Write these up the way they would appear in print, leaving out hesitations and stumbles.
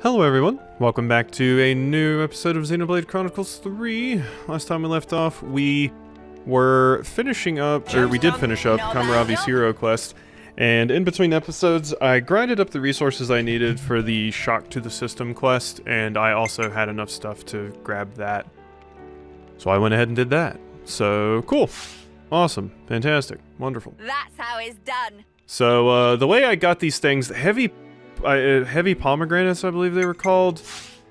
Hello everyone, welcome back to a new episode of Xenoblade Chronicles 3. Last time we left off, we were finishing up, or we did finish up Kamaravi's hero quest, and in between episodes, I grinded up the resources I needed for the Shock to the System quest, and I also had enough stuff to grab that. So I went ahead and did that. So, cool. Awesome. Fantastic. Wonderful. That's how it's done. So, the way I got these things, heavy pomegranates, I believe they were called.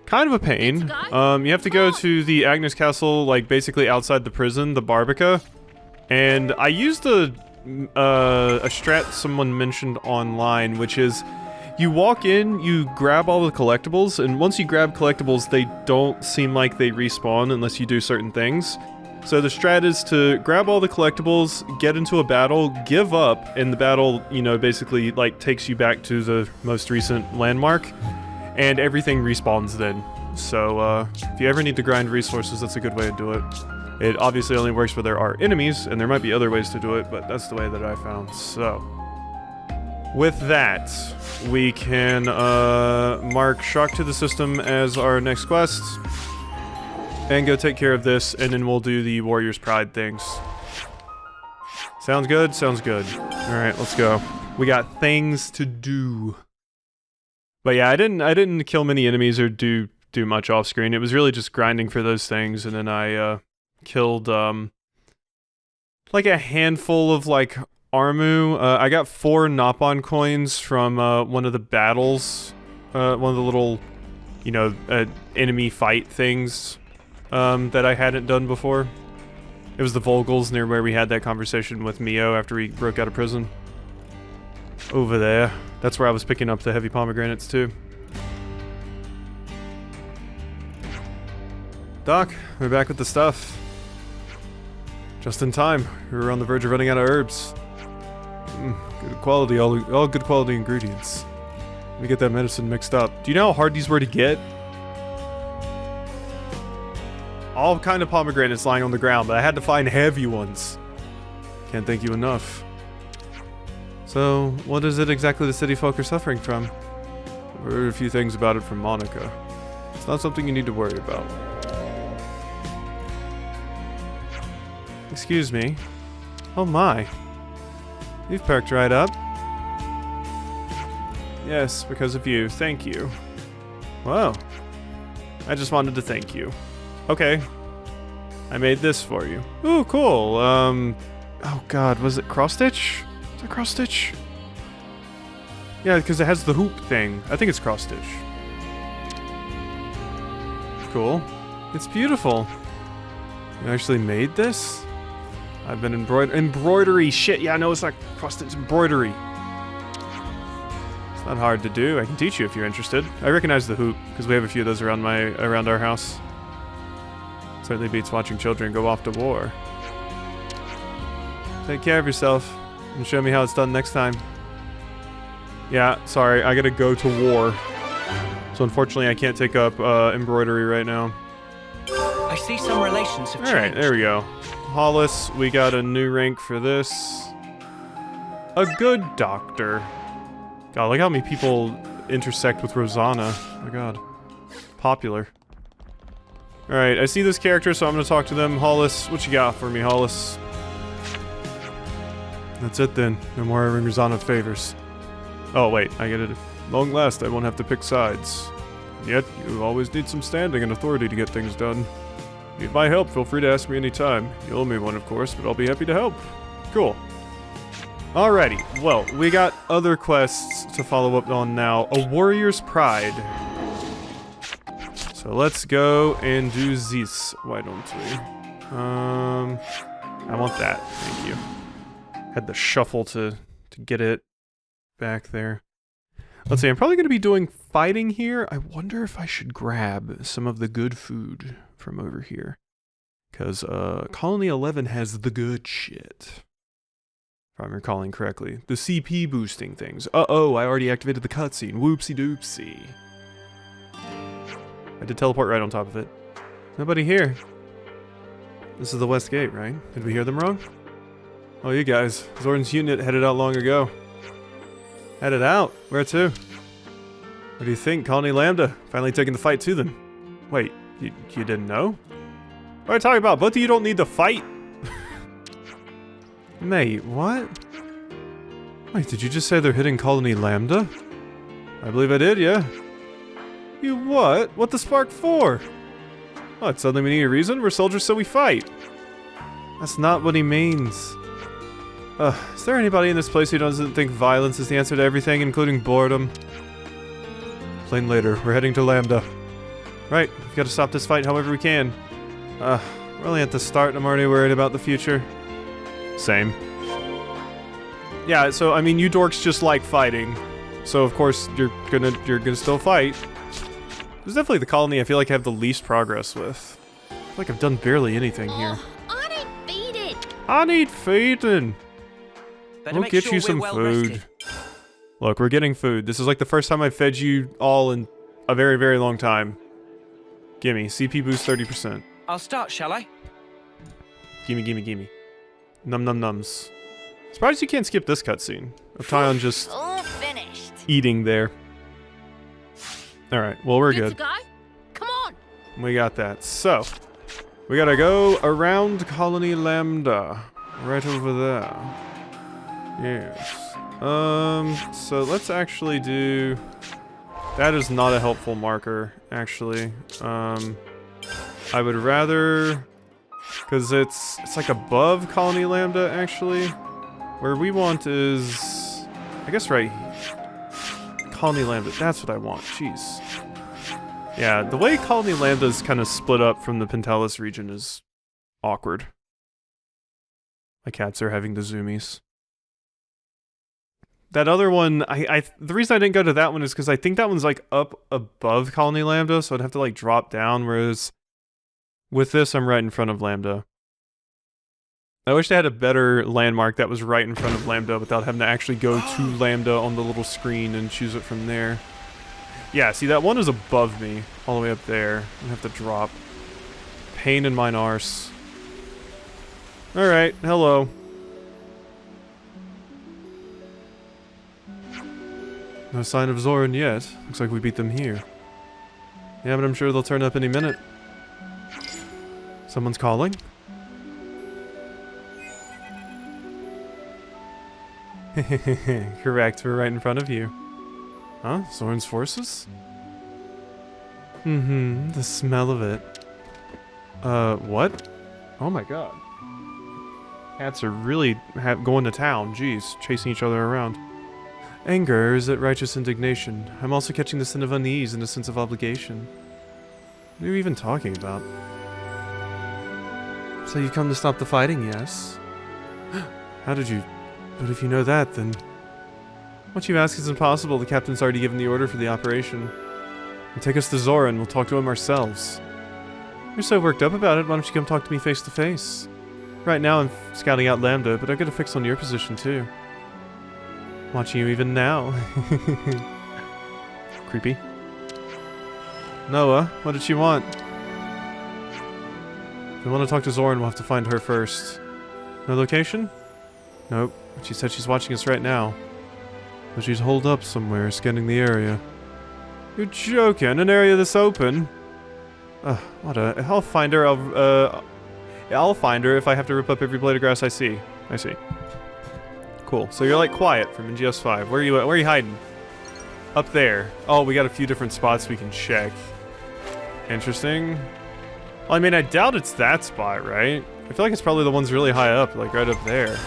Kind of a pain. You have to go to the Agnus castle, like, basically outside the prison, the Barbica. And I used a strat someone mentioned online, which is, you walk in, you grab all the collectibles, and once you grab collectibles, they don't seem like they respawn unless you do certain things. So the strat is to grab all the collectibles, get into a battle, give up, and the battle, you know, basically, like, takes you back to the most recent landmark, and everything respawns then. So, if you ever need to grind resources, that's a good way to do it. It obviously only works where there are enemies, and there might be other ways to do it, but that's the way that I found. So, with that, we can, mark Shock to the System as our next quest. And go take care of this, and then we'll do the Warrior's Pride things. Sounds good? Sounds good. Alright, let's go. We got things to do. But yeah, I didn't kill many enemies or do much off screen. It was really just grinding for those things, and then I killed like a handful of like Armu. I got 4 Nopon coins from one of the battles. One of the little, you know, enemy fight things. That I hadn't done before. It was the Volgals near where we had that conversation with Mio after we broke out of prison. Over there. That's where I was picking up the heavy pomegranates too. Doc, we're back with the stuff. Just in time. We were on the verge of running out of herbs. Good quality, all good quality ingredients. Let me get that medicine mixed up. Do you know how hard these were to get? All kind of pomegranates lying on the ground, but I had to find heavy ones. Can't thank you enough. So, what is it exactly the city folk are suffering from? I've heard a few things about it from Monica. It's not something you need to worry about. Excuse me. Oh my. You've perked right up. Yes, because of you. Thank you. Whoa. I just wanted to thank you. Okay. I made this for you. Ooh, cool. Oh god, was it cross-stitch? Is it cross-stitch? Yeah, because it has the hoop thing. I think it's cross-stitch. Cool. It's beautiful. You actually made this? I've been embroidery. Shit, yeah, no, it's not cross-stitch, embroidery. It's not hard to do. I can teach you if you're interested. I recognize the hoop, because we have a few of those around our house. Certainly beats watching children go off to war. Take care of yourself, and show me how it's done next time. Yeah, sorry, I gotta go to war. So unfortunately I can't take up embroidery right now. I see some relations have changed. Alright, there we go. Hollis, we got a new rank for this. A good doctor. God, look how many people intersect with Rosanna. Oh my god. Popular. Alright, I see this character, so I'm gonna talk to them. Hollis, what you got for me, Hollis? That's it then. No more Rosanna favors. Oh wait, I get it. Long last, I won't have to pick sides. Yet, you always need some standing and authority to get things done. Need my help, feel free to ask me anytime. You owe me one, of course, but I'll be happy to help. Cool. Alrighty, well, we got other quests to follow up on now. A Warrior's Pride. So let's go and do this. Why don't we? I want that. Thank you. Had the shuffle to get it back there. Let's see, I'm probably going to be doing fighting here. I wonder if I should grab some of the good food from over here. Because Colony 11 has the good shit. If I'm recalling correctly. The CP boosting things. Uh-oh, I already activated the cutscene. Whoopsie doopsie. I did teleport right on top of it. Nobody here. This is the West Gate, right? Did we hear them wrong? Oh, you guys. Zorn's unit headed out long ago. Headed out? Where to? What do you think, Colony Lambda? Finally taking the fight to them. Wait, you didn't know? What are you talking about? Both of you don't need to fight. Mate, what? Wait, did you just say they're hitting Colony Lambda? I believe I did, yeah. You what? What the spark for? What, suddenly we need a reason? We're soldiers, so we fight. That's not what he means. Is there anybody in this place who doesn't think violence is the answer to everything, including boredom? Explain later. We're heading to Lambda. Right, we've got to stop this fight however we can. We're only at the start and I'm already worried about the future. Same. Yeah, so I mean, you dorks just like fighting. So of course you're gonna still fight. This is definitely the colony I feel like I have the least progress with. I feel like I've done barely anything here. I need feeding. I need feeding. Better We'll make get sure you we're some well food. rested. Look, we're getting food. This is like the first time I've fed you all in a very, very long time. Gimme. CP boost 30%. I'll start, shall I? Gimme, gimme, gimme. Num num nums. Surprised you can't skip this cutscene of Tyon just All finished. eating there. Alright, well we're Good good. to go? Come on. We got that. So, we gotta go around Colony Lambda. Right over there. Yes. So let's actually do... That is not a helpful marker, actually. I would rather... Because it's like above Colony Lambda, actually. Where we want is... I guess right... Colony Lambda, that's what I want. Jeez. Yeah, the way Colony Lambda is kind of split up from the Pentelis region is awkward. My cats are having the zoomies. That other one, the reason I didn't go to that one is because I think that one's like up above Colony Lambda, so I'd have to like drop down, whereas with this, I'm right in front of Lambda. I wish they had a better landmark that was right in front of Lambda without having to actually go to Lambda on the little screen and choose it from there. Yeah, see, that one is above me, all the way up there. I have to drop. Pain in mine arse. Alright, hello. No sign of Zoran yet. Looks like we beat them here. Yeah, but I'm sure they'll turn up any minute. Someone's calling? Correct, we're right in front of you. Huh? Zoran's forces? The smell of it. What? Oh my god. Cats are really going to town, jeez, chasing each other around. Anger, or is it righteous indignation? I'm also catching the sin of unease and a sense of obligation. What are you even talking about? So you come to stop the fighting, yes? How did you... But if you know that, then... What you ask is impossible. The captain's already given the order for the operation. And take us to Zoran, we'll talk to him ourselves. You're so worked up about it, why don't you come talk to me face to face? Right now I'm scouting out Lambda, but I've got a fix on your position too. Watching you even now. Creepy. Noah, what did she want? If we want to talk to Zoran, we'll have to find her first. No location? Nope, but she said she's watching us right now. But she's holed up somewhere, scanning the area. You're joking? An area this open? What a... I'll find her, I'll find her if I have to rip up every blade of grass I see. I see. Cool. So you're like Quiet from NGS 5. Where are you at? Where are you hiding? Up there. Oh, we got a few different spots we can check. Interesting. Well, I mean, I doubt it's that spot, right? I feel like it's probably the ones really high up, like right up there.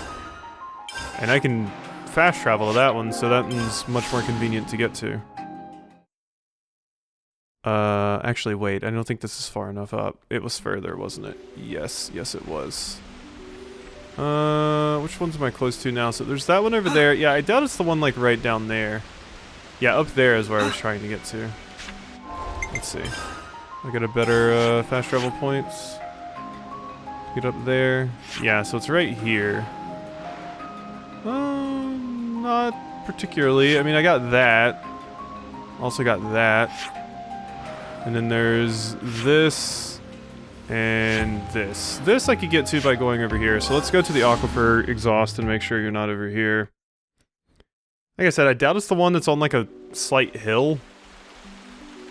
And I can fast travel to that one, so that one's much more convenient to get to. Actually, wait. I don't think this is far enough up. It was further, wasn't it? Yes. Yes, it was. Which ones am I close to now? So there's that one over there. Yeah, I doubt it's the one, like, right down there. Yeah, up there is where I was trying to get to. Let's see. I got a better, fast travel points. Get up there. Yeah, so it's right here. Not particularly. I mean, I got that. Also got that. And then there's this and this. This I could get to by going over here. So let's go to the aquifer exhaust and make sure you're not over here. Like I said, I doubt it's the one that's on like a slight hill.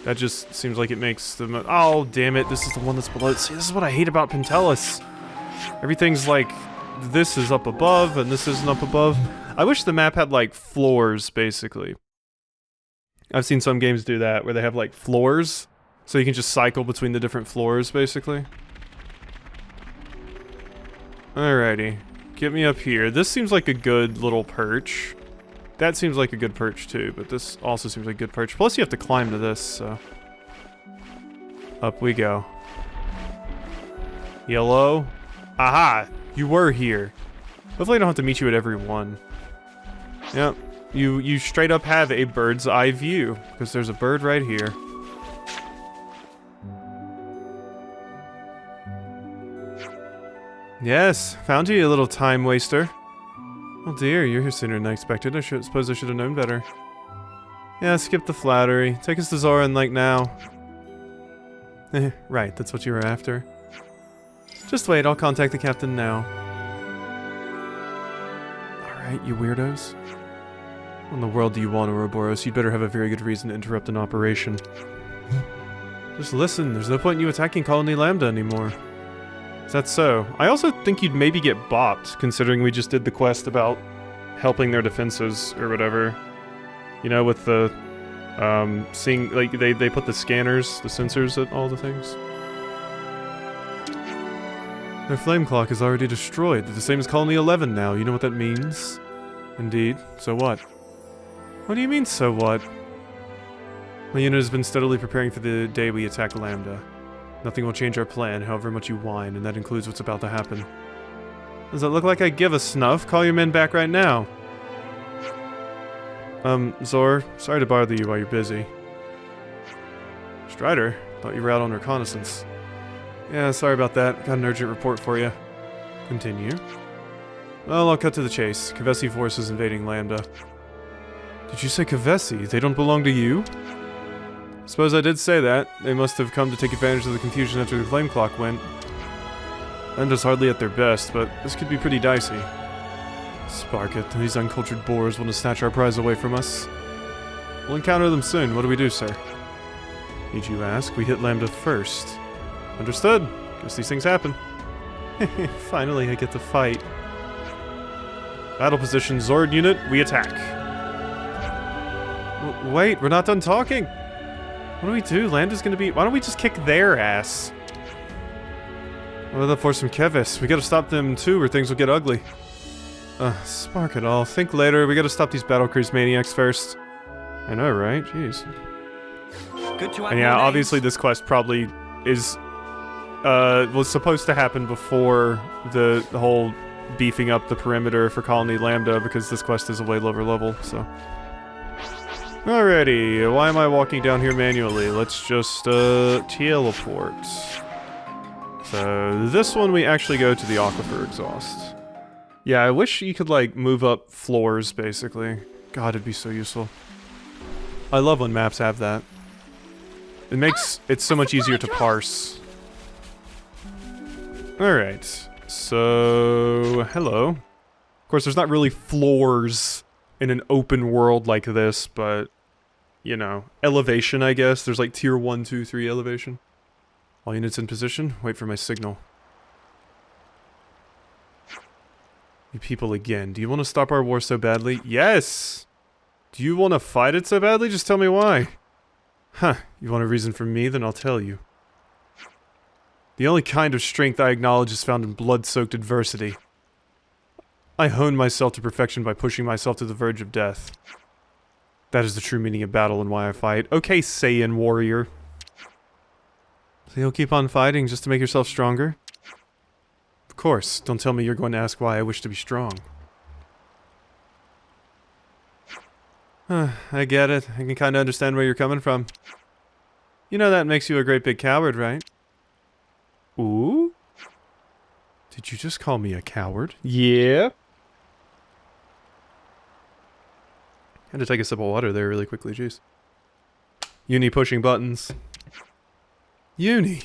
That just seems like it makes the oh, damn it, this is the one that's below. See, this is what I hate about Pentelis. Everything's like, this is up above, and this isn't up above. I wish the map had, like, floors, basically. I've seen some games do that, where they have, like, floors, so you can just cycle between the different floors, basically. Alrighty. Get me up here. This seems like a good little perch. That seems like a good perch too, but this also seems like a good perch. Plus you have to climb to this, so... Up we go. Yellow. Aha! You were here. Hopefully I don't have to meet you at every one. Yep. You straight up have a bird's eye view, because there's a bird right here. Yes, found you little time waster. Oh dear, you're here sooner than I expected. I suppose I should have known better. Yeah, skip the flattery. Take us to Zora and like now. Right, that's what you were after. Just wait, I'll contact the captain now. Alright, you weirdos. What in the world do you want, Ouroboros? You'd better have a very good reason to interrupt an operation. Just listen, there's no point in you attacking Colony Lambda anymore. Is that so? I also think you'd maybe get bopped, considering we just did the quest about helping their defenses, or whatever. You know, with the, seeing, like, they put the scanners, the sensors at all the things. Their flame clock is already destroyed. They're the same as Colony 11 now. You know what that means? Indeed. So what? What do you mean, so what? My unit has been steadily preparing for the day we attack Lambda. Nothing will change our plan, however much you whine, and that includes what's about to happen. Does it look like I give a snuff? Call your men back right now. Zor, sorry to bother you while you're busy. Strider? Thought you were out on reconnaissance. Yeah, sorry about that. Got an urgent report for you. Continue. Well, I'll cut to the chase. Kevesi forces invading Lambda. Did you say Kevesi? They don't belong to you? Suppose I did say that. They must have come to take advantage of the confusion after the flame clock went. Lambda's hardly at their best, but this could be pretty dicey. Spark it. These uncultured boars want to snatch our prize away from us. We'll encounter them soon. What do we do, sir? Need you ask? We hit Lambda first. Understood. Guess these things happen. Finally, I get to fight. Battle position, Zord unit, we attack. Wait, we're not done talking. What do we do? Lambda's gonna be... Why don't we just kick their ass? Well, for some Keves. We gotta stop them too, or things will get ugly. Spark it all. Think later. We gotta stop these battlecruise maniacs first. I know, right? Jeez. Good to have and yeah, obviously this quest probably is... was supposed to happen before the whole beefing up the perimeter for Colony Lambda, because this quest is a way lower level, so... Alrighty, why am I walking down here manually? Let's just, teleport. So, this one we actually go to the Aquifer Exhaust. Yeah, I wish you could, like, move up floors, basically. God, it'd be so useful. I love when maps have that. It makes it so much easier to parse. Alright, so... hello. Of course, there's not really floors in an open world like this, but... you know, elevation, I guess. There's like tier 1, 2, 3 elevation. All units in position. Wait for my signal. You people again. Do you want to stop our war so badly? Yes! Do you want to fight it so badly? Just tell me why. Huh. You want a reason from me? Then I'll tell you. The only kind of strength I acknowledge is found in blood-soaked adversity. I hone myself to perfection by pushing myself to the verge of death. That is the true meaning of battle and why I fight. Okay, Saiyan warrior. So you'll keep on fighting just to make yourself stronger? Of course. Don't tell me you're going to ask why I wish to be strong. I get it. I can kind of understand where you're coming from. You know that makes you a great big coward, right? Ooh? Did you just call me a coward? Yeah. Had to take a sip of water there really quickly, jeez. Uni pushing buttons. Uni.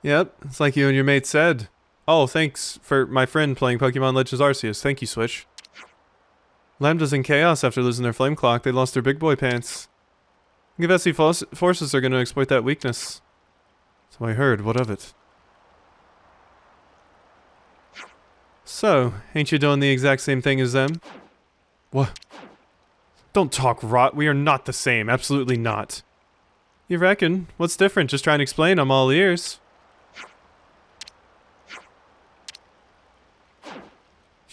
Yep, it's like you and your mate said. Oh, thanks for my friend playing Pokemon Legends Arceus. Thank you, Switch. Lambda's in chaos after losing their flame clock. They lost their big boy pants. Kevesi forces are gonna exploit that weakness. So I heard. What of it? So, ain't you doing the exact same thing as them? What? Don't talk rot. We are not the same. Absolutely not. You reckon? What's different? Just try and explain. I'm all ears.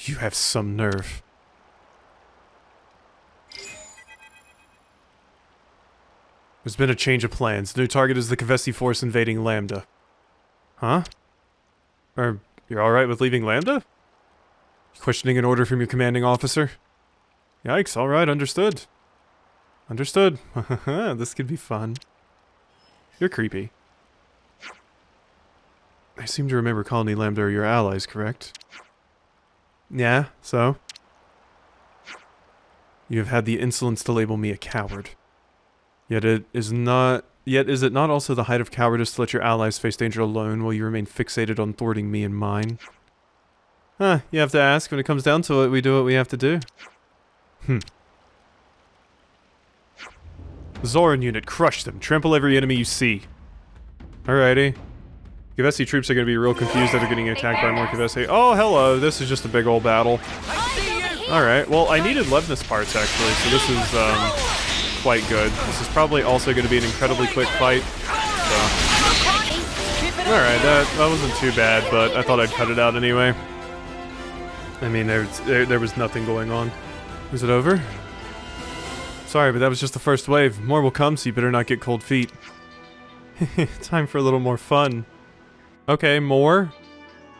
You have some nerve. There's been a change of plans. The new target is the Kevesi force invading Lambda. Huh? You're alright with leaving Lambda? Questioning an order from your commanding officer? Yikes, alright, understood. Understood. This could be fun. You're creepy. I seem to remember Colony Lambda are your allies, correct? Yeah, so? You have had the insolence to label me a coward. Yet is it not also the height of cowardice to let your allies face danger alone while you remain fixated on thwarting me and mine? Huh, you have to ask. When it comes down to it, we do what we have to do. Zoran unit, crush them. Trample every enemy you see. Alrighty. Kevesi troops are going to be real confused after getting attacked by more Kevesi. Oh, hello. This is just a big old battle. Alright, well, I needed Levness parts, actually, so this is, quite good. This is probably also going to be an incredibly quick fight. So. Alright, that wasn't too bad, but I thought I'd cut it out anyway. I mean, there was nothing going on. Is it over? Sorry, but that was just the first wave. More will come, so you better not get cold feet. Time for a little more fun. Okay, more?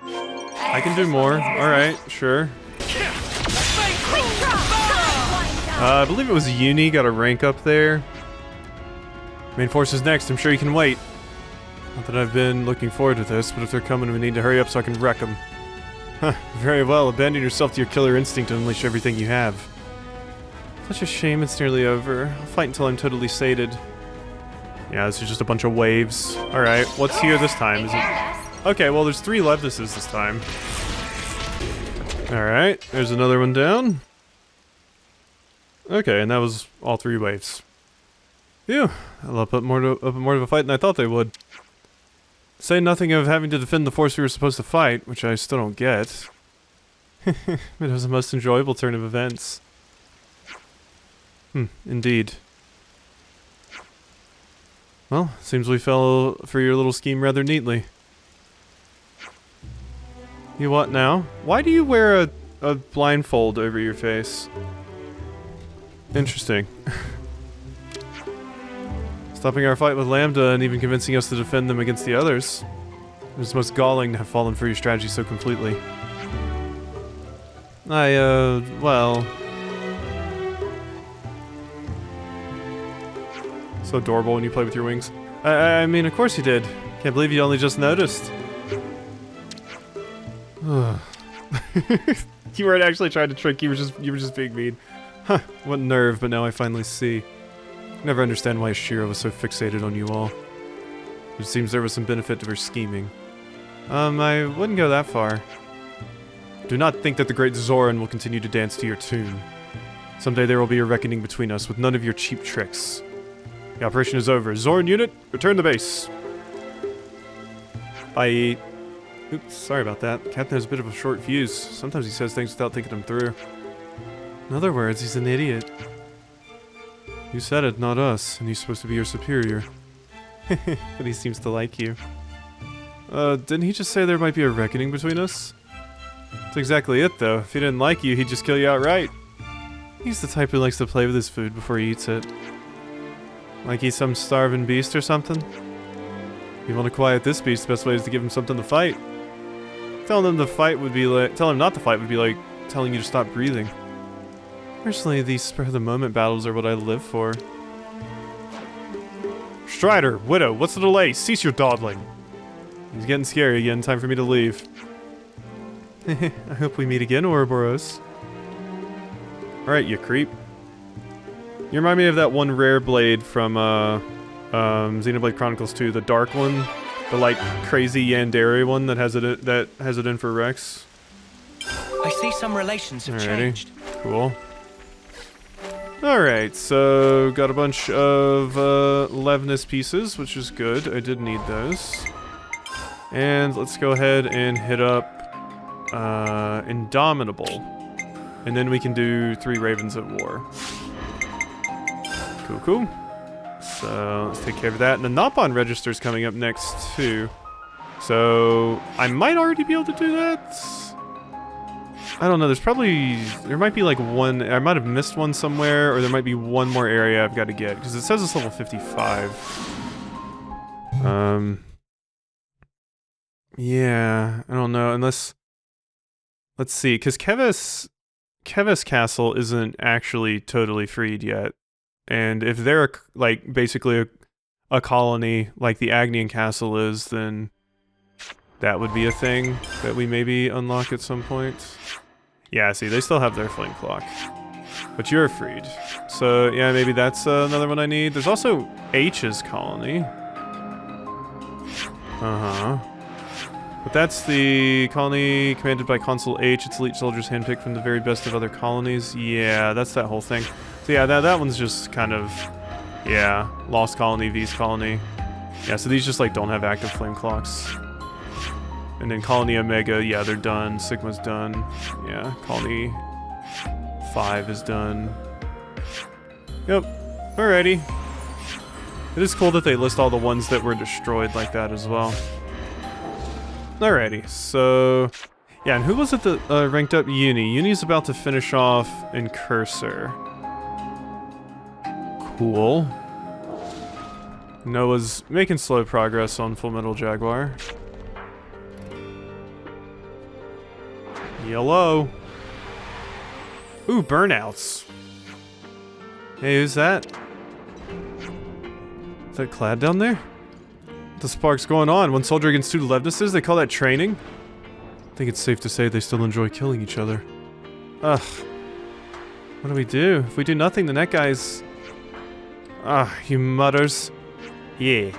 I can do more. Alright, sure. I believe it was Uni, got a rank up there. Main force is next, I'm sure you can wait. Not that I've been looking forward to this, but if they're coming, we need to hurry up so I can wreck them. Huh, very well, abandon yourself to your killer instinct and unleash everything you have. Such a shame it's nearly over. I'll fight until I'm totally sated. Yeah, this is just a bunch of waves. Alright, what's here this time? Is it... Okay, well there's 3 Levnesses this time. Alright, there's another one down. Okay, and that was all 3 waves. Phew, I'll up more of a fight than I thought they would. Say nothing of having to defend the force we were supposed to fight, which I still don't get. It was the most enjoyable turn of events. Indeed. Well, seems we fell for your little scheme rather neatly. You what now? Why do you wear a blindfold over your face? Interesting. Stopping our fight with Lambda and even convincing us to defend them against the others. It was most galling to have fallen for your strategy so completely. Well... So adorable when you play with your wings. I mean, of course you did. Can't believe you only just noticed. You weren't actually trying to trick, you were just being mean. Huh, what nerve, but now I finally see. Never understand why Shira was so fixated on you all. It seems there was some benefit to her scheming. I wouldn't go that far. Do not think that the great Zoran will continue to dance to your tune. Someday there will be a reckoning between us with none of your cheap tricks. The operation is over. Zoran unit, return to base. Bye. Oops, sorry about that. Captain has a bit of a short fuse. Sometimes he says things without thinking them through. In other words, he's an idiot. You said it, not us, and he's supposed to be your superior. But he seems to like you. Didn't he just say there might be a reckoning between us? That's exactly it, though. If he didn't like you, he'd just kill you outright. He's the type who likes to play with his food before he eats it. Like he's some starving beast or something? If you want to quiet this beast, the best way is to give him something to fight. Telling him not to fight would be like telling you to stop breathing. Personally, these spur-of-the-moment battles are what I live for. Strider, Widow, what's the delay? Cease your dawdling. He's getting scary again. Time for me to leave. I hope we meet again, Ouroboros. Alright, you creep. You remind me of that one rare blade from Xenoblade Chronicles 2, the dark one, the like crazy yandere one that has it in for Rex. I see some relations have changed. Cool. Alright, so got a bunch of Levnus pieces, which is good. I did need those. And let's go ahead and hit up Indomitable. And then we can do 3 Ravens at War. Cool, cool. So let's take care of that. And the Nopon register's coming up next too. So I might already be able to do that. I don't know, there might be like one, I might have missed one somewhere, or there might be one more area I've got to get, because it says it's level 55. Yeah, I don't know, unless, let's see, because Keves Castle isn't actually totally freed yet, and if they're, like, basically a colony like the Agnian Castle is, then that would be a thing that we maybe unlock at some point. Yeah, see, they still have their flame clock. But you're freed. So, yeah, maybe that's another one I need. There's also H's colony. Uh-huh. But that's the colony commanded by Consul H. Its elite soldiers handpicked from the very best of other colonies. Yeah, that's that whole thing. So yeah, that one's just kind of, yeah, Lost Colony, V's colony. Yeah, so these just, like, don't have active flame clocks. And then Colony Omega, yeah, they're done. Sigma's done. Yeah, Colony 5 is done. Yep. Alrighty. It is cool that they list all the ones that were destroyed like that as well. Alrighty, so... Yeah, and who was it that ranked up Uni? Uni's about to finish off in Cursor. Cool. Noah's making slow progress on Full Metal Jaguar. Yellow. Ooh, burnouts. Hey, who's that? Is that Clad down there? What the spark's going on? One soldier against 2 Levnuses? They call that training? I think it's safe to say they still enjoy killing each other. Ugh. What do we do? If we do nothing, then that guy's... he mutters. Yeah.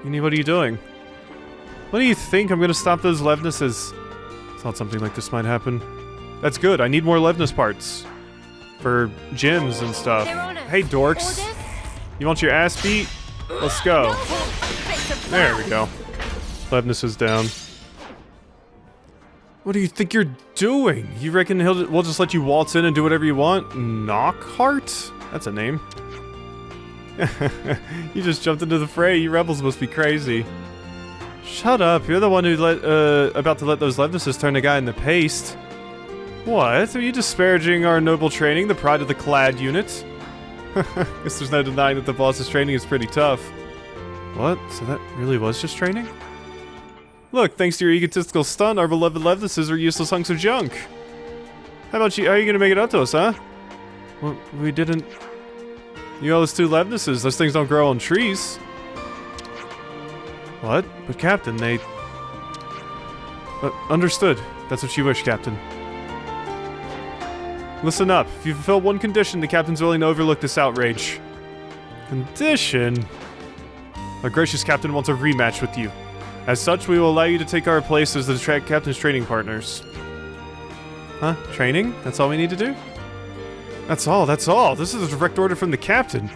Uni, what are you doing? What do you think? I'm gonna stop those Levnuses. Thought something like this might happen. That's good. I need more Levnus parts. For gyms and stuff. Hey, dorks. You want your ass beat? Let's go. There we go. Levnus is down. What do you think you're doing? You reckon we'll just let you waltz in and do whatever you want? Knockhart? That's a name. You just jumped into the fray. You rebels must be crazy. Shut up, you're the one who about to let those Levnuses turn a guy in the paste. What? Are you disparaging our noble training, the pride of the Clad unit? Guess there's no denying that the boss's training is pretty tough. What? So that really was just training? Look, thanks to your egotistical stunt, our beloved Levnuses are useless hunks of junk. How about you? How are you gonna make it up to us, huh? Well, we didn't... You owe us 2 Levnuses. Those things don't grow on trees. What? But Captain, they... understood. That's what you wish, Captain. Listen up. If you fulfill one condition, the Captain's willing to overlook this outrage. Condition? Our gracious Captain wants a rematch with you. As such, we will allow you to take our place as the Captain's training partners. Huh? Training? That's all we need to do? That's all, that's all. This is a direct order from the Captain.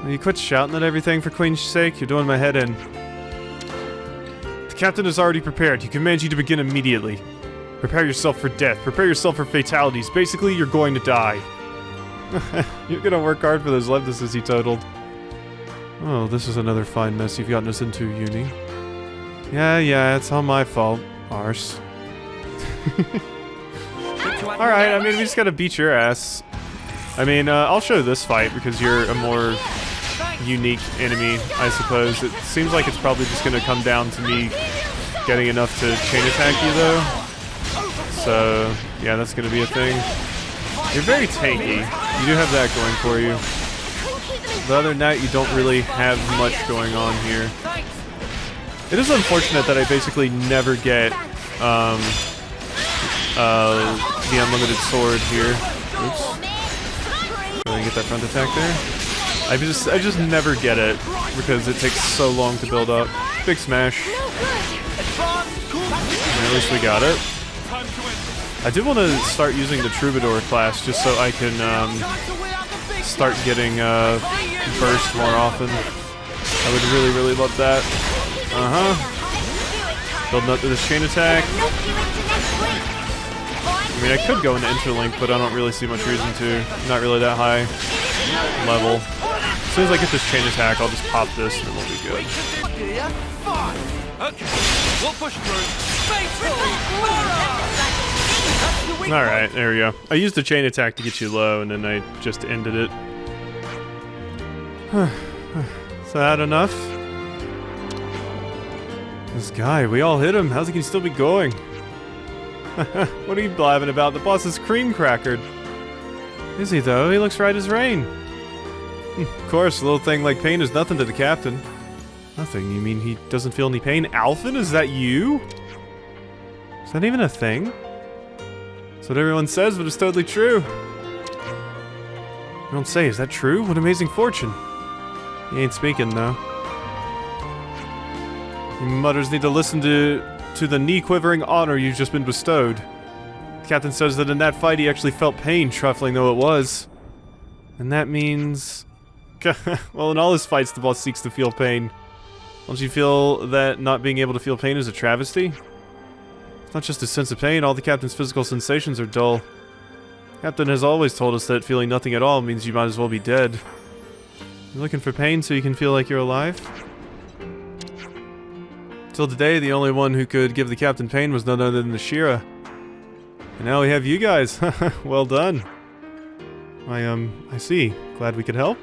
Will you quit shouting at everything for Queen's sake? You're doing my head in. The Captain is already prepared. He commands you to begin immediately. Prepare yourself for death. Prepare yourself for fatalities. Basically, you're going to die. You're gonna work hard for those Levnuses, he totaled. Oh, this is another fine mess you've gotten us into, Uni. Yeah, it's all my fault. Arse. Alright, I mean, we just gotta beat your ass. I mean, I'll show this fight because you're a more unique enemy, I suppose. It seems like it's probably just gonna come down to me getting enough to chain attack you, though. So, yeah, that's gonna be a thing. You're very tanky. You do have that going for you. But other than that, you don't really have much going on here. It is unfortunate that I basically never get the unlimited sword here. Oops. Really get that front attack there. I just never get it because it takes so long to build up. Big smash. And at least we got it. I did want to start using the Troubadour class just so I can start getting burst more often. I would really, really love that. Building up to this chain attack. I mean, I could go into interlink, but I don't really see much reason to. Not really that high level. As soon as I get this chain attack, I'll just pop this and it'll be good. Okay, we'll push through. Alright, there we go. I used the chain attack to get you low, and then I just ended it. Is that enough? This guy, we all hit him. How's he can still be going? What are you blabbing about? The boss is cream crackered. Is he though? He looks right as rain. Of course, a little thing like pain is nothing to the captain. Nothing? You mean he doesn't feel any pain? Alphen, is that you? Is that even a thing? That's what everyone says, but it's totally true. You don't say, is that true? What amazing fortune. He ain't speaking, though. You mutters need to listen to the knee-quivering honor you've just been bestowed. The captain says that in that fight he actually felt pain, trifling though it was. And that means... well, in all his fights the boss seeks to feel pain. Don't you feel that not being able to feel pain is a travesty? It's not just a sense of pain, all the captain's physical sensations are dull. Captain has always told us that feeling nothing at all means you might as well be dead. You're looking for pain so you can feel like you're alive? Till today, the only one who could give the captain pain was none other than the Shira. And now we have you guys. Well done. I see. Glad we could help?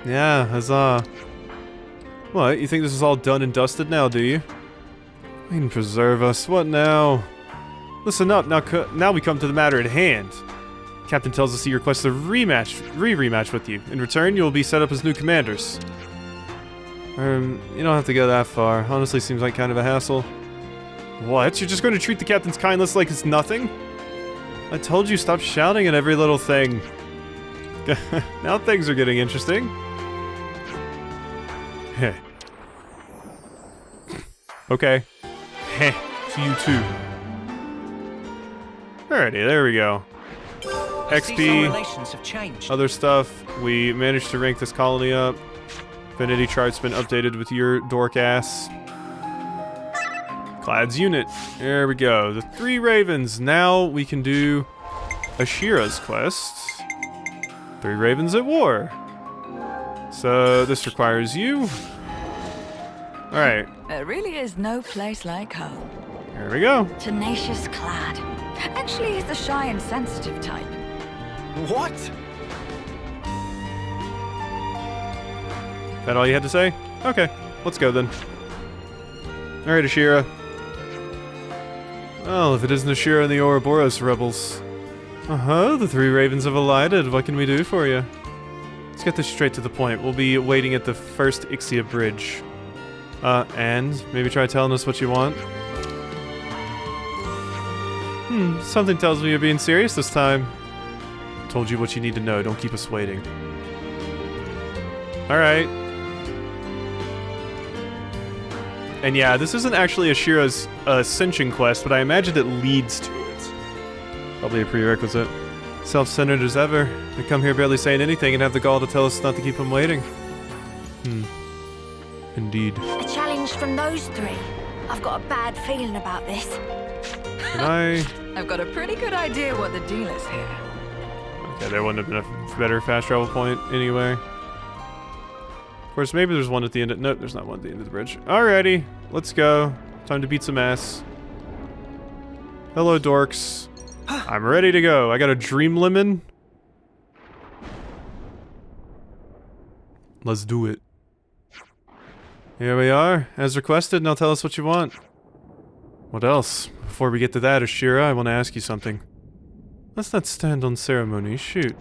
Yeah, huzzah. What, you think this is all done and dusted now, do you? Queen preserve us, what now? Listen up, now we come to the matter at hand. Captain tells us he requests a rematch with you. In return, you will be set up as new commanders. You don't have to go that far. Honestly, seems like kind of a hassle. What? You're just going to treat the captain's kindness like it's nothing? I told you, stop shouting at every little thing. Now things are getting interesting. Heh. Okay. Heh. To you too. Alrighty, there we go. XP, other stuff. We managed to rank this colony up. Affinity chart's been updated with your dork ass. Clad's unit. There we go. The 3 ravens. Now we can do Ashira's quest. 3 ravens at war. So this requires you. Alright. There really is no place like home. Here we go. Tenacious Clad. Actually, he's the shy and sensitive type. What? That all you had to say? Okay, let's go then. Alright, Ashira. Well, if it isn't Ashira and the Ouroboros rebels. The 3 ravens have alighted. What can we do for you? Let's get this straight to the point. We'll be waiting at the first Ixia bridge. And maybe try telling us what you want. Something tells me you're being serious this time. Told you what you need to know. Don't keep us waiting. Alright. And yeah, this isn't actually Ashira's ascension quest, but I imagine it leads to it. Probably a prerequisite. Self-centered as ever. They come here barely saying anything and have the gall to tell us not to keep them waiting. Indeed. A challenge from those 3. I've got a bad feeling about this. Can I've got a pretty good idea what the deal is here. Okay, there wouldn't have been a better fast travel point anyway. Of course, maybe there's one at the end of... Nope, there's not one at the end of the bridge. Alrighty, let's go. Time to beat some ass. Hello, dorks. I'm ready to go. I got a dream lemon. Let's do it. Here we are, as requested. Now tell us what you want. What else? Before we get to that, Ashira, I want to ask you something. Let's not stand on ceremony. Shoot.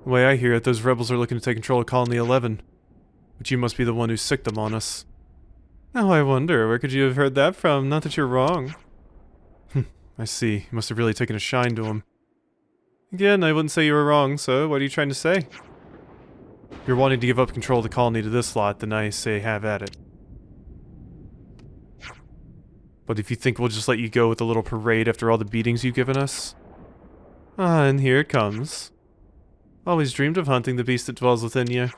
The way I hear it, those rebels are looking to take control of Colony 11. But you must be the one who sicked them on us. Now I wonder, where could you have heard that from? Not that you're wrong. I see. You must have really taken a shine to him. Again, I wouldn't say you were wrong, so what are you trying to say? If you're wanting to give up control of the colony to this lot, then I say have at it. But if you think we'll just let you go with a little parade after all the beatings you've given us? Ah, and here it comes. Always dreamed of hunting the beast that dwells within you.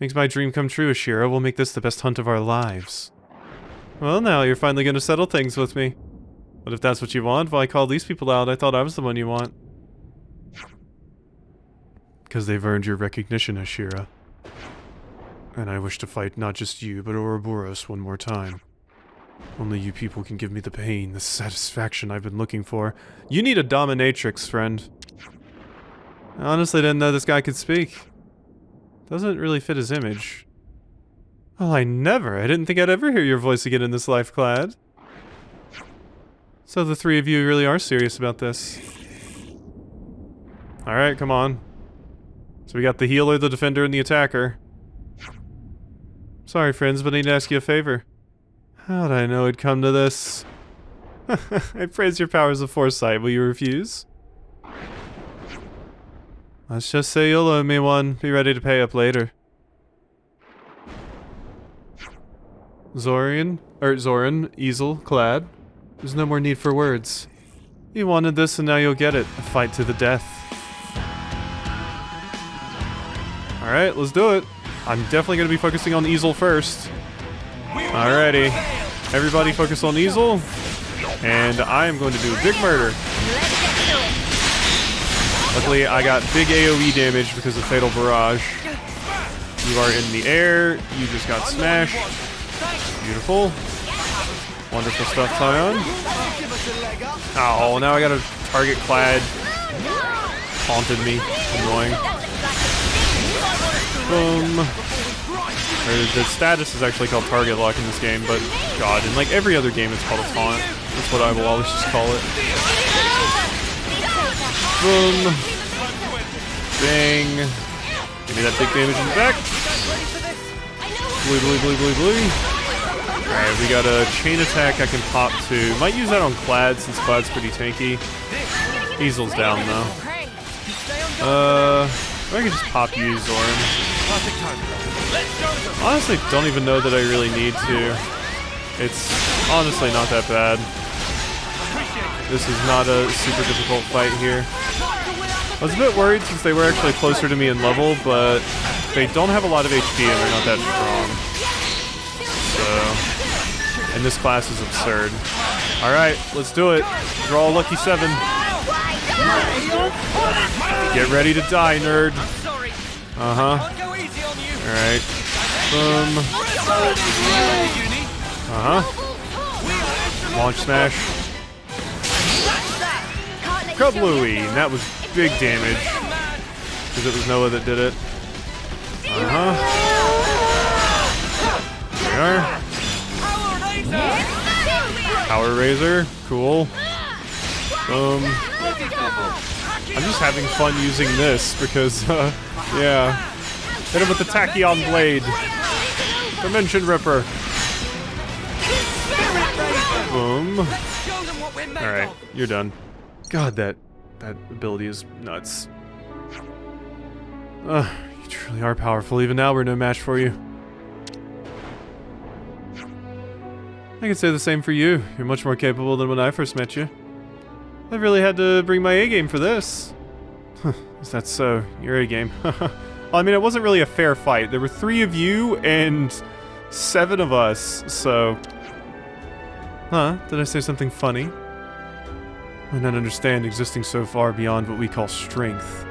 Makes my dream come true, Ashira. We'll make this the best hunt of our lives. Well, now you're finally gonna settle things with me. But if that's what you want, why call these people out? I thought I was the one you want. Because they've earned your recognition, Ashira. And I wish to fight not just you, but Ouroboros one more time. Only you people can give me the pain, the satisfaction I've been looking for. You need a dominatrix, friend. I honestly didn't know this guy could speak. Doesn't really fit his image. Well, I didn't think I'd ever hear your voice again in this life, Clad. So the three of you really are serious about this. Alright, come on. So we got the healer, the defender, and the attacker. Sorry, friends, but I need to ask you a favor. How'd I know it'd come to this? I praise your powers of foresight. Will you refuse? Let's just say you'll owe me one. Be ready to pay up later. Zoran, Easel, Clad. There's no more need for words. You wanted this and now you'll get it. A fight to the death. Alright, let's do it. I'm definitely going to be focusing on Easel first. Alrighty. Everybody focus on Easel. And I am going to do a big murder. Luckily, I got big AoE damage because of Fatal Barrage. You are in the air. You just got smashed. Beautiful. Wonderful stuff, Tyon. Oh, now I got a target Clad. Haunted me. Annoying. Boom. The status is actually called target lock in this game, but god, in like every other game it's called a taunt. That's what I will always just call it. Boom. Bang. Give me that big damage in the back. Blue. Alright, we got a chain attack I can pop to. Might use that on Clad since Clad's pretty tanky. Easel's down though. I can just pop you, Zoran. Honestly, don't even know that I really need to. It's honestly not that bad. This is not a super difficult fight here. I was a bit worried since they were actually closer to me in level, but they don't have a lot of HP and they're not that strong. So, and this class is absurd. Alright, let's do it. Draw a lucky 7. Get ready to die, nerd. Uh-huh. Alright. Boom. Uh-huh. Launch smash. Kablooey! And that was big damage. Because it was Noah that did it. Uh-huh. There we are. Power Razor. Cool. Boom. I'm just having fun using this because, yeah. Hit him with the Tachyon Blade. Dimension Ripper. Boom. Alright, you're done. God, that ability is nuts. You truly are powerful. Even now, we're no match for you. I can say the same for you. You're much more capable than when I first met you. I've really had to bring my A-game for this. Is that so? Your A-game. Well, I mean, it wasn't really a fair fight. There were 3 of you and 7 of us, so... Huh? Did I say something funny? I don't understand existing so far beyond what we call strength.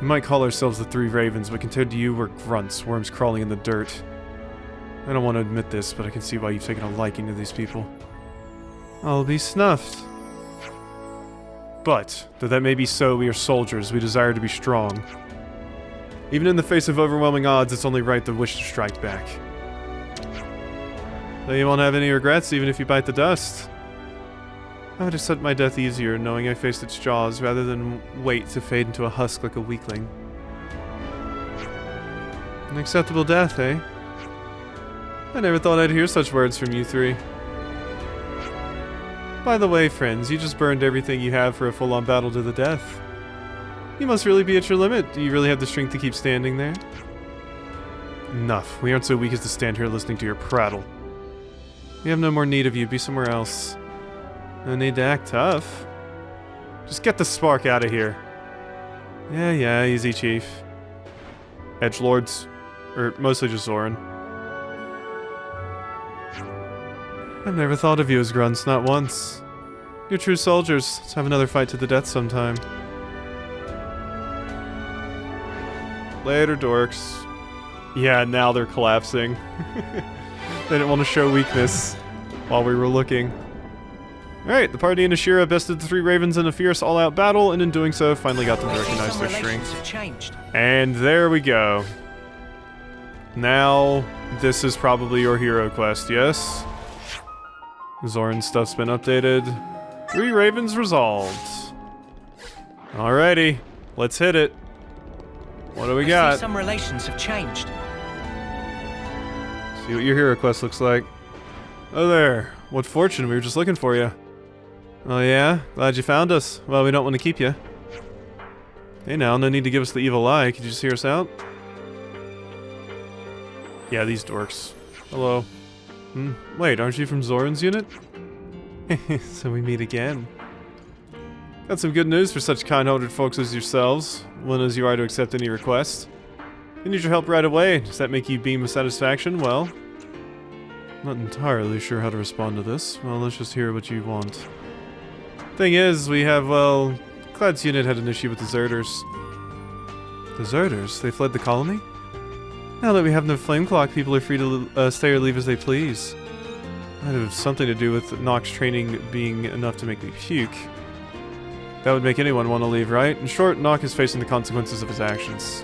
We might call ourselves the 3 Ravens, but compared to you, we're grunts, worms crawling in the dirt. I don't want to admit this, but I can see why you've taken a liking to these people. I'll be snuffed. But, though that may be so, we are soldiers. We desire to be strong. Even in the face of overwhelming odds, it's only right to wish to strike back. Though you won't have any regrets, even if you bite the dust. I would accept my death easier, knowing I faced its jaws, rather than wait to fade into a husk like a weakling. An acceptable death, eh? I never thought I'd hear such words from you 3. By the way, friends, you just burned everything you have for a full-on battle to the death. You must really be at your limit. Do you really have the strength to keep standing there? Enough. We aren't so weak as to stand here listening to your prattle. We have no more need of you. Be somewhere else. No need to act tough. Just get the spark out of here. Yeah, easy, Chief. Edgelords. Or mostly just Zoran. I've never thought of you as grunts, not once. You're true soldiers. Let's have another fight to the death sometime. Later, dorks. Yeah, now they're collapsing. They didn't want to show weakness while we were looking. Alright, the party and Ashira bested the 3 ravens in a fierce all-out battle, and in doing so, finally got them to recognize their strength. And there we go. Now, this is probably your hero quest, yes? Zoran's stuff's been updated. 3 ravens resolved. Alrighty, let's hit it. What do we got? I see some relations have changed. See what your hero quest looks like. Oh there, what fortune, we were just looking for you. Oh yeah? Glad you found us. Well, we don't want to keep you. Hey now, no need to give us the evil eye. Could you just hear us out? Yeah, these dorks. Hello. Wait, aren't you from Zoran's unit? So we meet again. Got some good news for such kind-hearted folks as yourselves, willing as you are to accept any request. We need your help right away. Does that make you beam with satisfaction? Well, not entirely sure how to respond to this. Well, let's just hear what you want. Thing is, we have, well, Clad's unit had an issue with deserters. Deserters? They fled the colony? Now that we have no flame clock, people are free to stay or leave as they please. Might have something to do with Nock's training being enough to make me puke. That would make anyone want to leave, right? In short, Nock is facing the consequences of his actions.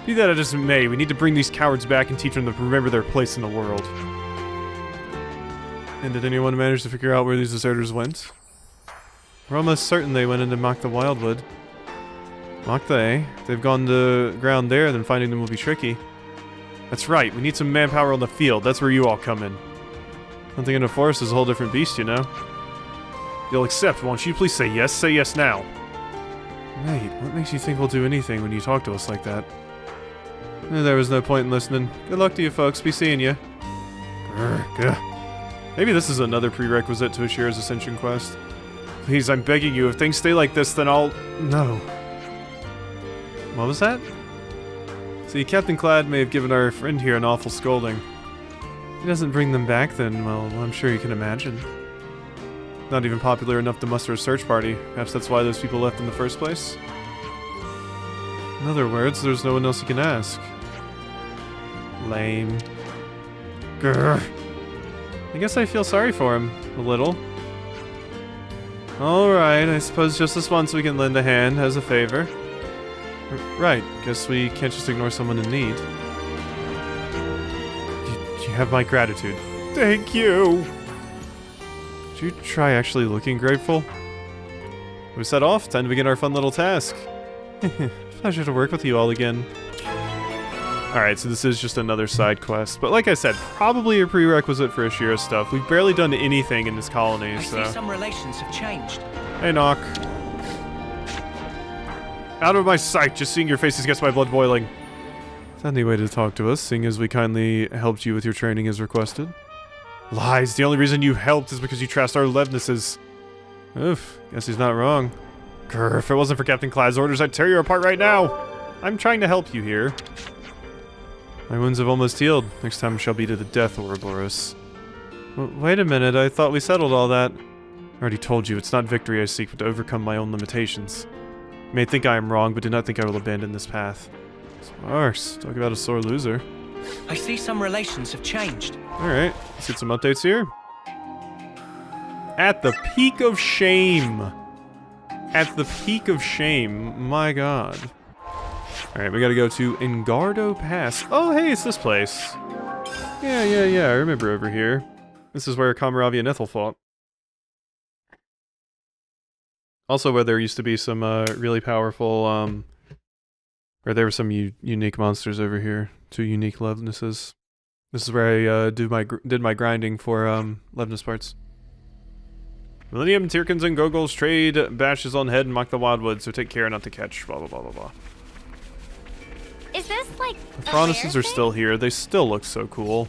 Be that as it may, we need to bring these cowards back and teach them to remember their place in the world. And did anyone manage to figure out where these deserters went? We're almost certain they went into Mock the Wildwood. Mock the, eh? If they've gone to ground there, then finding them will be tricky. That's right, we need some manpower on the field. That's where you all come in. Hunting in a forest is a whole different beast, you know? You'll accept, won't you? Please say yes. Say yes now. Mate, what makes you think we'll do anything when you talk to us like that? There was no point in listening. Good luck to you folks. Be seeing you. Maybe this is another prerequisite to Ashira's Ascension quest. Please, I'm begging you, if things stay like this, then I'll... No. What was that? See, Captain Clad may have given our friend here an awful scolding. If he doesn't bring them back, then, well, I'm sure you can imagine. Not even popular enough to muster a search party. Perhaps that's why those people left in the first place? In other words, there's no one else you can ask. Lame. Grr. I guess I feel sorry for him. A little. Alright, I suppose just this once we can lend a hand as a favor. Right, guess we can't just ignore someone in need. You have my gratitude. Thank you! Did you try actually looking grateful? We set off, time to begin our fun little task. Pleasure to work with you all again. Alright, so this is just another side quest. But like I said, probably a prerequisite for Ashira stuff. We've barely done anything in this colony, so... I see some relations have changed. Hey, Nock. Out of my sight, just seeing your faces gets my blood boiling. Is that any way to talk to us, seeing as we kindly helped you with your training as requested? Lies, the only reason you helped is because you trashed our Levnesses. Oof, guess he's not wrong. Grr, if it wasn't for Captain Clad's orders, I'd tear you apart right now. I'm trying to help you here. My wounds have almost healed. Next time shall be to the death, Ouroboros. Wait a minute, I thought we settled all that. I already told you, it's not victory I seek, but to overcome my own limitations. You may think I am wrong, but do not think I will abandon this path. Sparks, talk about a sore loser. I see some relations have changed. Alright, let's get some updates here. At the peak of shame. At the peak of shame. My god. Alright, we gotta go to Engardo Pass. Oh, hey, it's this place. Yeah, I remember over here. This is where Kamaravi and Ethel fought. Also where there used to be some really powerful, or there were some unique monsters over here. 2 unique Levnesses. This is where I did my grinding for Levness parts. Millennium, Tyrkins, and Gogols trade bashes on head and mock the wildwood, so take care not to catch, blah blah blah blah blah. Is this like The Thronuses are still here. They still look so cool.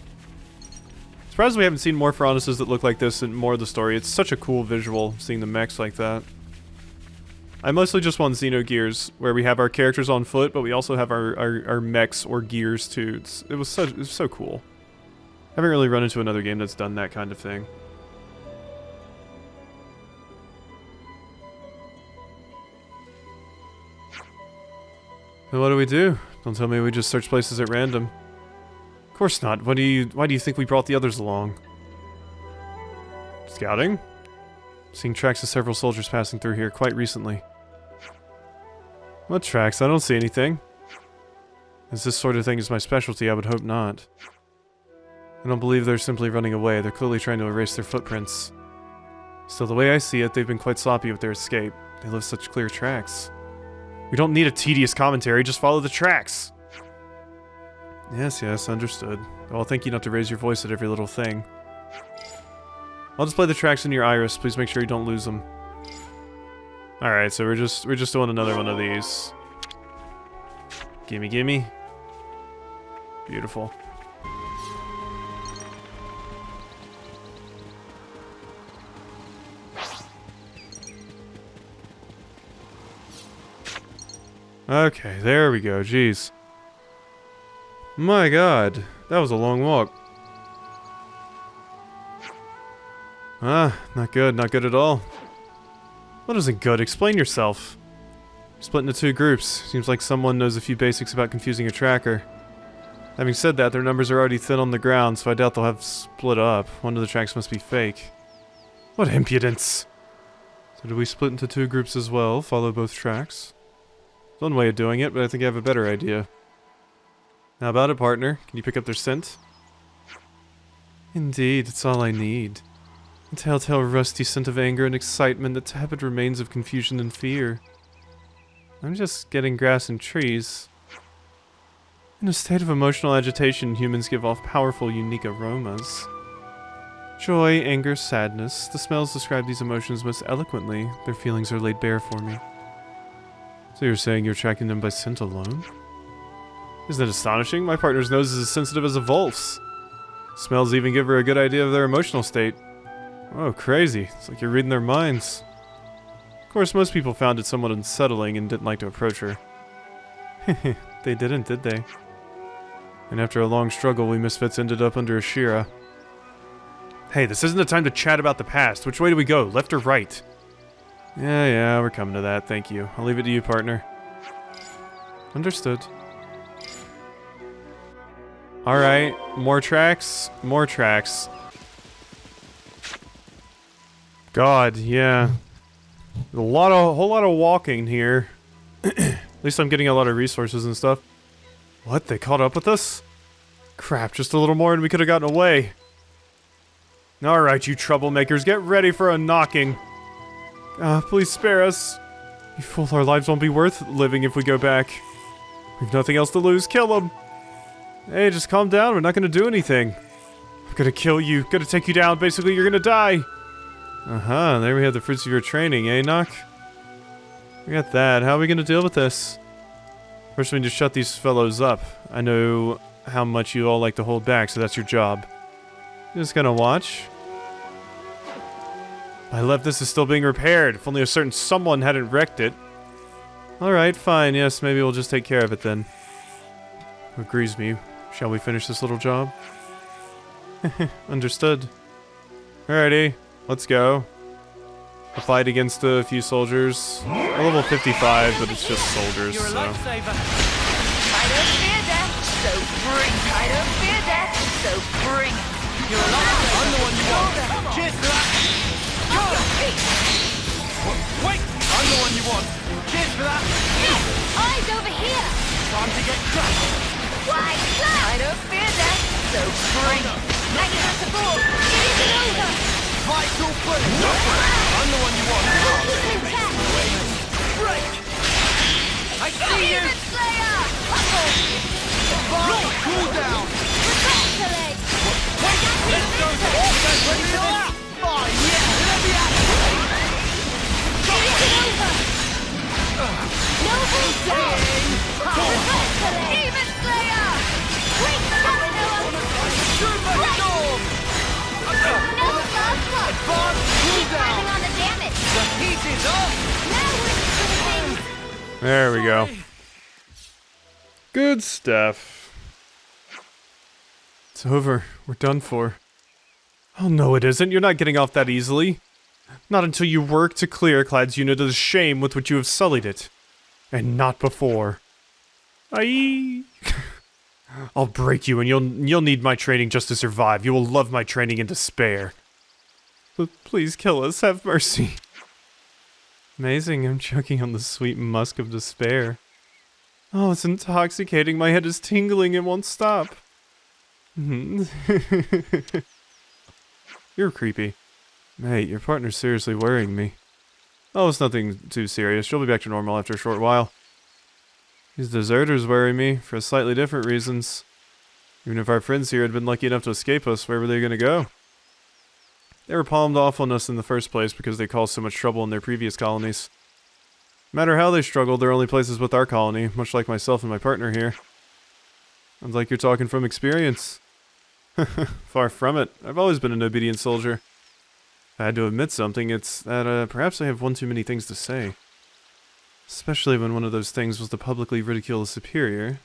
It's surprised we haven't seen more Ferranuses that look like this in more of the story. It's such a cool visual, seeing the mechs like that. I mostly just want Xenogears, where we have our characters on foot, but we also have our mechs or gears too. It was so cool. I haven't really run into another game that's done that kind of thing. Then what do we do? Don't tell me we just search places at random. Of course not. Why do you think we brought the others along? Scouting? Seeing tracks of several soldiers passing through here quite recently. What tracks? I don't see anything. As this sort of thing is my specialty, I would hope not. I don't believe they're simply running away. They're clearly trying to erase their footprints. Still, the way I see it, they've been quite sloppy with their escape. They left such clear tracks. We don't need a tedious commentary, just follow the tracks! Yes, understood. I'll thank you not to raise your voice at every little thing. I'll display the tracks in your iris. Please make sure you don't lose them. Alright, so we're just doing another one of these. Gimme. Beautiful. Okay, there we go. Jeez. My god, that was a long walk. Not good at all. What isn't good? Explain yourself. Split into two groups. Seems like someone knows a few basics about confusing a tracker. Having said that, their numbers are already thin on the ground, so I doubt they'll have split up. One of the tracks must be fake. What impudence! So do we split into two groups as well? Follow both tracks? It's one way of doing it, but I think I have a better idea. How about it, partner? Can you pick up their scent? Indeed, it's all I need. A telltale rusty scent of anger and excitement, the tepid remains of confusion and fear. I'm just getting grass and trees. In a state of emotional agitation, humans give off powerful, unique aromas. Joy, anger, sadness. The smells describe these emotions most eloquently. Their feelings are laid bare for me. So you're saying you're tracking them by scent alone? Isn't it astonishing? My partner's nose is as sensitive as a wolf's. Smells even give her a good idea of their emotional state. Oh, crazy. It's like you're reading their minds. Of course, most people found it somewhat unsettling and didn't like to approach her. They didn't, did they? And after a long struggle, we misfits ended up under Ashira. Hey, this isn't the time to chat about the past. Which way do we go? Left or right? Yeah, we're coming to that. Thank you. I'll leave it to you, partner. Understood. Alright, more tracks. God, yeah. A whole lot of walking here. At least I'm getting a lot of resources and stuff. What? They caught up with us? Crap, just a little more and we could have gotten away. Alright, you troublemakers, get ready for a knocking. Please spare us. You fool, our lives won't be worth living if we go back. We've nothing else to lose, kill them. Hey, just calm down, we're not gonna do anything. I'm gonna kill you, gonna take you down, basically you're gonna die. There we have the fruits of your training, eh, Nock? We got that. How are we gonna deal with this? First we need to shut these fellows up. I know how much you all like to hold back, so that's your job. You're just gonna watch? I left this is still being repaired. If only a certain someone hadn't wrecked it. Alright, fine. Yes, maybe we'll just take care of it then. Agrees me. Shall we finish this little job? Understood. Alrighty, let's go. A fight against a few soldiers. A level 55, but it's just soldiers, You're a so... lifesaver. I don't fear death, so bring. I don't fear death, so bring. You're a lifesaver. I'm the one you want. Cheers for that. Wait! I'm the one you want. Cheers for that. Eyes over here! Time to get crushed. Why, I don't fear death, so bring. Thank you for support! It isn't over! Vital footing. I'm the one you want. Intact! Break! I see you. Demon Slayer! Hustle! Right, cool down. Protect the leg! Let's go. Guys ready for this? Fine, yeah. Let me at it. It isn't over! Noble Dawn! Protect the leg! Demon Slayer! Break the leg, Noah! Super storm. go. Good stuff. It's over. We're done for. Oh, no, it isn't. You're not getting off that easily. Not until you work to clear Clad's unit of the shame with which you have sullied it. And not before. Aye. I'll break you, and you'll need my training just to survive. You will love my training in despair. But please kill us. Have mercy. Amazing. I'm choking on the sweet musk of despair. Oh, it's intoxicating. My head is tingling. It won't stop. You're creepy. Mate, your partner's seriously worrying me. Oh, it's nothing too serious. She'll be back to normal after a short while. These deserters worry me, for slightly different reasons. Even if our friends here had been lucky enough to escape us, where were they gonna go? They were palmed off on us in the first place because they caused so much trouble in their previous colonies. No matter how they struggled, they're only places with our colony, much like myself and my partner here. Sounds like you're talking from experience. Far from it. I've always been an obedient soldier. If I had to admit something, it's that perhaps I have one too many things to say. Especially when one of those things was to publicly ridicule a superior.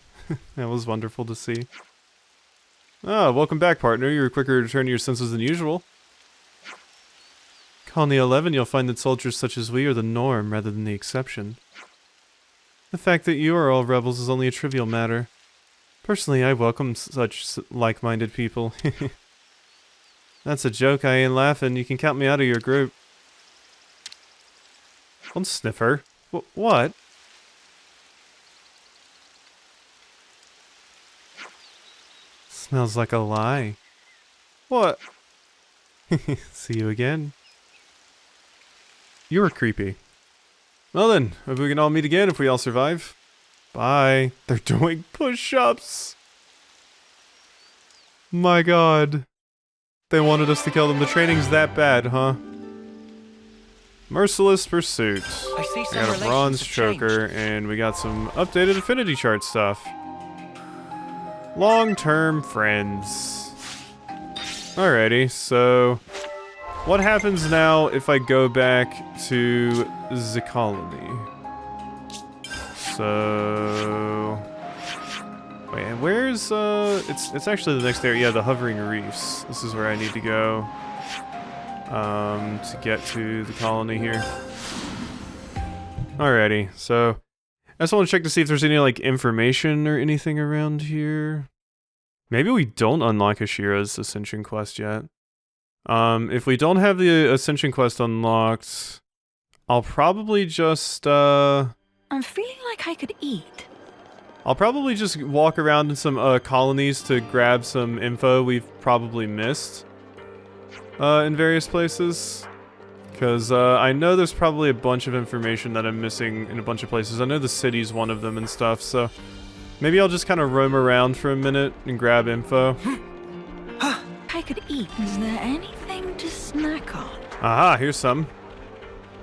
That was wonderful to see. Ah, welcome back, partner. You're quicker to return to your senses than usual. Colony 11, you'll find that soldiers such as we are the norm rather than the exception. The fact that you are all rebels is only a trivial matter. Personally, I welcome such like-minded people. That's a joke, I ain't laughing. You can count me out of your group. Don't sniff her. What? Smells like a lie. What? See you again. You were creepy. Well then, hope we can all meet again if we all survive. Bye. They're doing push-ups. My god. They wanted us to kill them. The training's that bad, huh? Merciless Pursuit. I see We some got a relations bronze have choker, and we got some updated affinity chart stuff. Long-term friends. Alrighty, so what happens now if I go back to the colony? So wait, where's it's actually the next area. Yeah, the hovering reefs. This is where I need to go to get to the colony here. Alrighty, so I just want to check to see if there's any like information or anything around here. Maybe we don't unlock Ashira's Ascension quest yet. If we don't have the Ascension quest unlocked, I'll probably just I'm feeling like I could eat. I'll probably just walk around in some colonies to grab some info we've probably missed in various places. Because I know there's probably a bunch of information that I'm missing in a bunch of places. I know the city's one of them and stuff, so maybe I'll just kind of roam around for a minute and grab info. I could eat. Is there anything to snack on? Aha, here's some.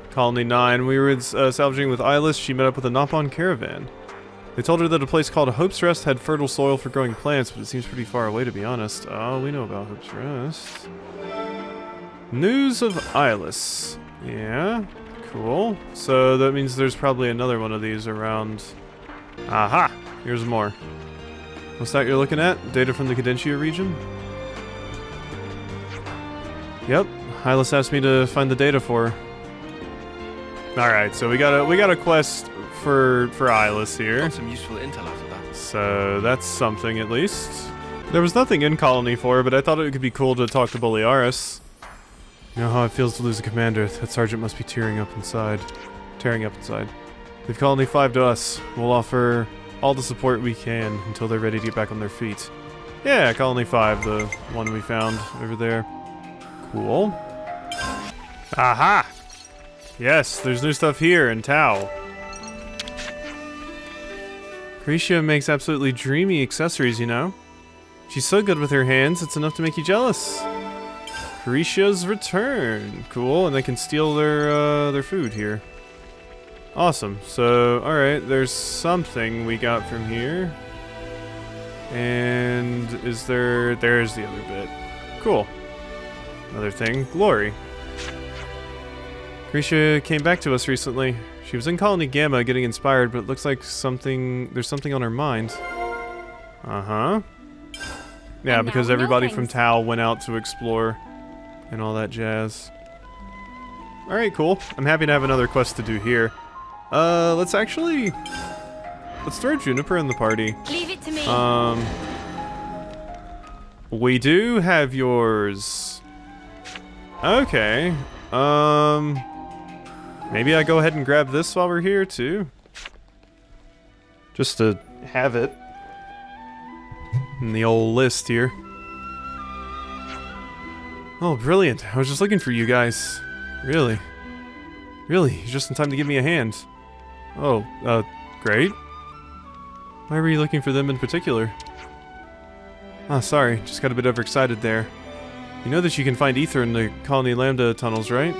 Colony 9. We were salvaging with Eyeless. She met up with a Nopon caravan. They told her that a place called Hope's Rest had fertile soil for growing plants, but it seems pretty far away to be honest. Oh, we know about Hope's Rest. News of Eyeless. Yeah, cool. So that means there's probably another one of these around. Aha! Here's more. What's that you're looking at? Data from the Cadentia region? Yep, Eyeless asked me to find the data for her. Alright, so we got a quest for Eyeless here. Got some useful intel out of that. So that's something at least. There was nothing in Colony 4, but I thought it could be cool to talk to Boliaris. You know how it feels to lose a commander. That sergeant must be tearing up inside. Leave Colony 5 to us. We'll offer all the support we can until they're ready to get back on their feet. Yeah, Colony 5, the one we found over there. Cool. Aha! Yes, there's new stuff here in Tau. Caricia makes absolutely dreamy accessories, you know. She's so good with her hands, it's enough to make you jealous. Caricia's return. Cool, and they can steal their food here. Awesome. So, alright, there's something we got from here. And is there's the other bit. Cool. Another thing, Glory. Caricia came back to us recently. She She was in Colony Gamma getting inspired, but it looks like there's something on her mind. Uh-huh. Yeah, And because now we know everybody from things. Tau went out to explore and all that jazz. Alright, cool. I'm happy to have another quest to do here. Let's throw Juniper in the party. Leave it to me. We do have yours. Okay. Maybe I go ahead and grab this while we're here, too. Just to have it in the old list here. Oh, brilliant. I was just looking for you guys. Really. Really, you're just in time to give me a hand. Oh, great. Why were you looking for them in particular? Ah, sorry, just got a bit overexcited there. You know that you can find ether in the Colony Lambda tunnels, right?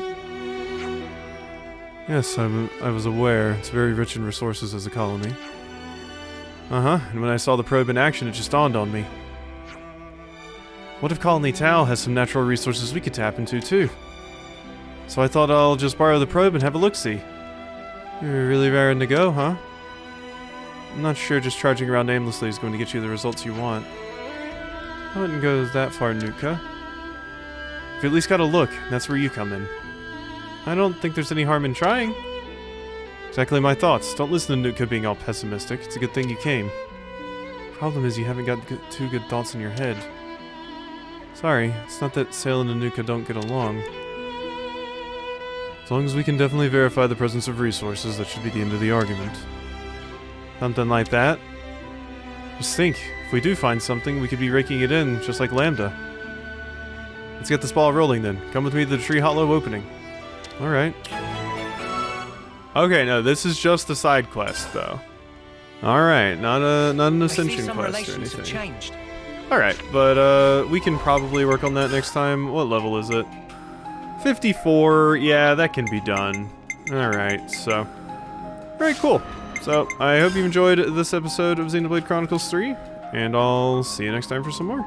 Yes, I was aware. It's very rich in resources as a colony. Uh-huh, and when I saw the probe in action, it just dawned on me. What if Colony Tau has some natural resources we could tap into, too? So I thought I'll just borrow the probe and have a look-see. You're really raring to go, huh? I'm not sure just charging around aimlessly is going to get you the results you want. I wouldn't go that far, Nuka. You've at least got to look, and that's where you come in. I don't think there's any harm in trying. Exactly my thoughts. Don't listen to Nuka being all pessimistic. It's a good thing you came. Problem is you haven't got two good thoughts in your head. Sorry, it's not that Salem and Nuka don't get along. As long as we can definitely verify the presence of resources, that should be the end of the argument. Something like that. Just think, if we do find something, we could be raking it in, just like Lambda. Let's get this ball rolling then. Come with me to the Tree Hollow opening. Alright. Okay, no, this is just a side quest, though. Alright, not an ascension quest or anything. Changed. Alright, but we can probably work on that next time. What level is it? 54, yeah, that can be done. Alright, so. Alright, cool. So, I hope you enjoyed this episode of Xenoblade Chronicles 3, and I'll see you next time for some more.